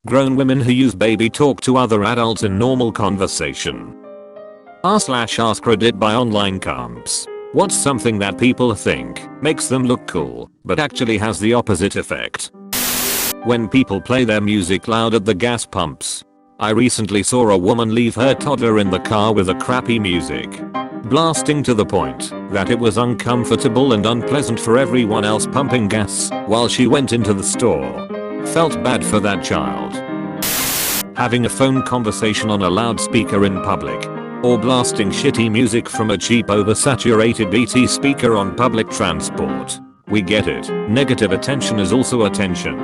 Grown women who use baby talk to other adults in normal conversation. R/R credit by online comps. What's something that people think makes them look cool, but actually has the opposite effect? When people play their music loud at the gas pumps. I recently saw a woman leave her toddler in the car with a crappy music blasting to the point that it was uncomfortable and unpleasant for everyone else pumping gas while she went into the store. Felt bad for that child. Having a phone conversation on a loudspeaker in public. Or blasting shitty music from a cheap oversaturated BT speaker on public transport. We get it, negative attention is also attention.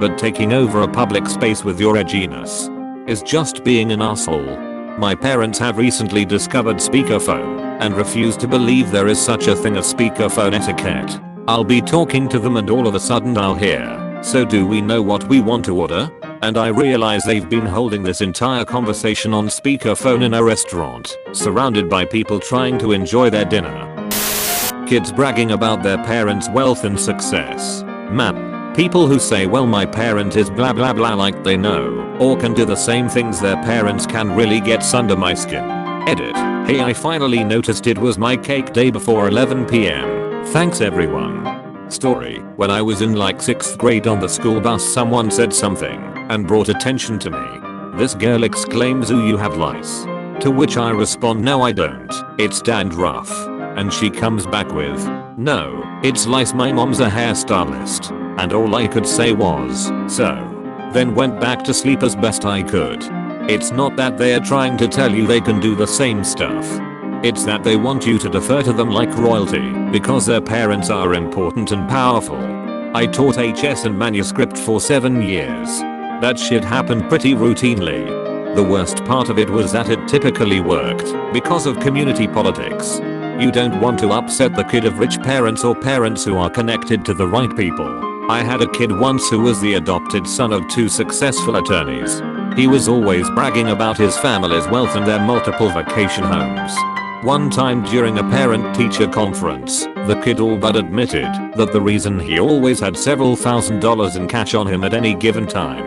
But taking over a public space with your edginess is just being an asshole. My parents have recently discovered speakerphone and refuse to believe there is such a thing as speakerphone etiquette. I'll be talking to them and all of a sudden I'll hear, "So do we know what we want to order?" And I realize they've been holding this entire conversation on speakerphone in a restaurant, surrounded by people trying to enjoy their dinner. Kids bragging about their parents' wealth and success. Man, people who say, well, my parent is blah blah blah, like they know or can do the same things their parents can, really gets under my skin. Edit. Hey, I finally noticed it was my cake day before 11 PM. Thanks everyone. Story. When I was in like 6th grade on the school bus, someone said something and brought attention to me. This girl exclaims, "Ooh, you have lice." To which I respond, "No I don't, it's dandruff." And she comes back with, "No, it's lice, my mom's a hairstylist." And all I could say was, "So." Then went back to sleep as best I could. It's not that they're trying to tell you they can do the same stuff. It's that they want you to defer to them like royalty because their parents are important and powerful. I taught HS and manuscript for 7 years. That shit happened pretty routinely. The worst part of it was that it typically worked because of community politics. You don't want to upset the kid of rich parents or parents who are connected to the right people. I had a kid once who was the adopted son of 2 successful attorneys. He was always bragging about his family's wealth and their multiple vacation homes. One time during a parent-teacher conference, the kid all but admitted that the reason he always had several $1,000s in cash on him at any given time,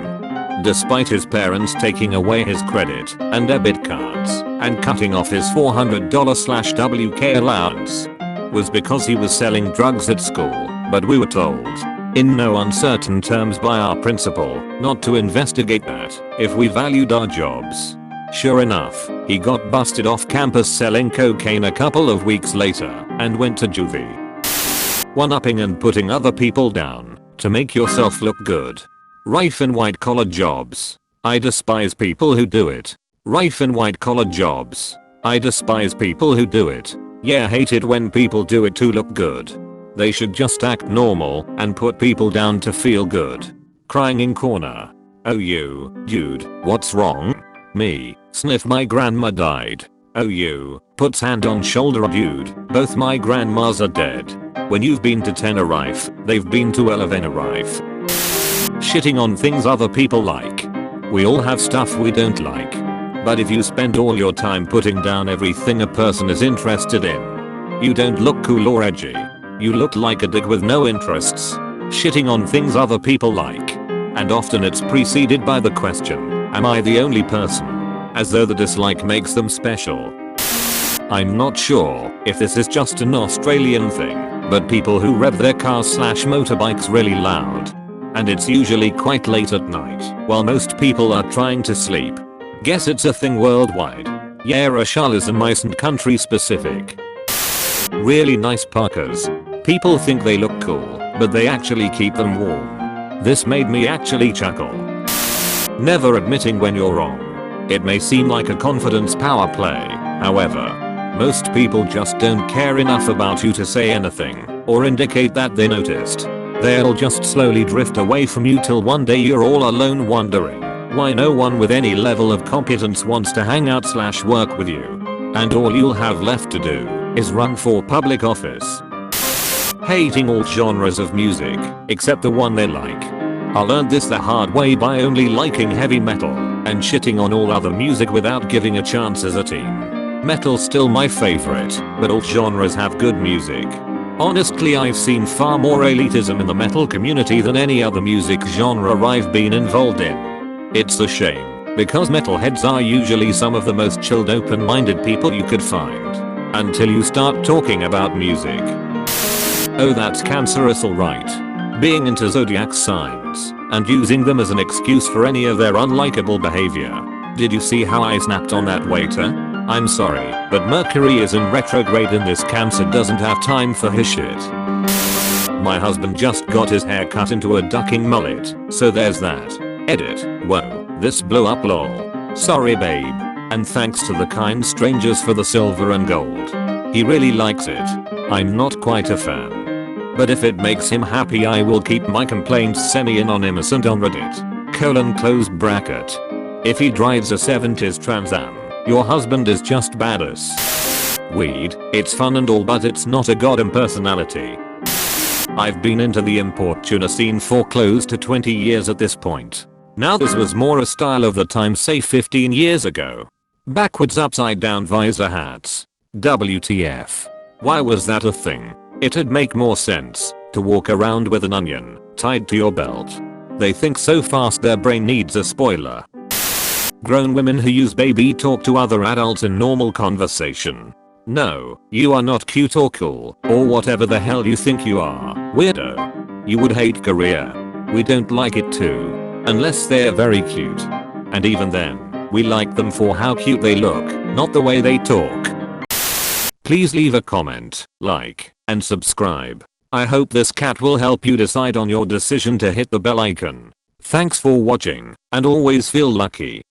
despite his parents taking away his credit and debit cards and cutting off his $400/WK allowance, was because he was selling drugs at school. But we were told, in no uncertain terms by our principal, not to investigate that if we valued our jobs. Sure enough, he got busted off campus selling cocaine a couple of weeks later and went to juvie. One-upping and putting other people down to make yourself look good. Rife in white-collar jobs. I despise people who do it. Rife in white-collar jobs. I despise people who do it. Yeah, hate it when people do it to look good. They should just act normal and put people down to feel good. Crying in corner. Oh you, dude, what's wrong? Me, sniff, my grandma died. Oh you, puts hand on shoulder, dude, both my grandmas are dead. When you've been to Tenerife, they've been to Tenerife. Shitting on things other people like. We all have stuff we don't like. But if you spend all your time putting down everything a person is interested in, you don't look cool or edgy. You look like a dick with no interests. Shitting on things other people like. And often it's preceded by the question, am I the only person? As though the dislike makes them special. I'm not sure if this is just an Australian thing, but people who rev their cars/motorbikes really loud. And it's usually quite late at night while most people are trying to sleep. Guess it's a thing worldwide. Yeah, Rochelle is a nice and country specific. Really nice parkas. People think they look cool, but they actually keep them warm. This made me actually chuckle. Never admitting when you're wrong. It may seem like a confidence power play, however, most people just don't care enough about you to say anything or indicate that they noticed. They'll just slowly drift away from you till one day you're all alone wondering why no one with any level of competence wants to hang out/work with you. And all you'll have left to do is run for public office. Hating all genres of music except the one they like. I learned this the hard way by only liking heavy metal and shitting on all other music without giving a chance as a teen. Metal's still my favorite, but all genres have good music. Honestly, I've seen far more elitism in the metal community than any other music genre I've been involved in. It's a shame, because metalheads are usually some of the most chilled open-minded people you could find. Until you start talking about music. Oh, that's cancerous, alright. Being into zodiac signs and using them as an excuse for any of their unlikable behavior. Did you see how I snapped on that waiter? I'm sorry, but Mercury is in retrograde and this Cancer doesn't have time for his shit. My husband just got his hair cut into a ducking mullet, so there's that. Edit. Whoa, this blew up lol. Sorry babe. And thanks to the kind strangers for the silver and gold. He really likes it. I'm not quite a fan. But if it makes him happy, I will keep my complaints semi-anonymous and on Reddit. Close bracket. If he drives a 70s Trans Am, your husband is just badass. Weed, it's fun and all, but it's not a god impersonality. I've been into the import tuna scene for close to 20 years at this point. Now this was more a style of the time, say 15 years ago. Backwards upside down visor hats. WTF. Why was that a thing? It'd make more sense to walk around with an onion tied to your belt. They think so fast their brain needs a spoiler. Grown women who use baby talk to other adults in normal conversation. No, you are not cute or cool or whatever the hell you think you are, weirdo. You would hate Korea. We don't like it too. Unless they're very cute. And even then, we like them for how cute they look, not the way they talk. Please leave a comment, like, and subscribe. I hope this cat will help you decide on your decision to hit the bell icon. Thanks for watching, and always feel lucky.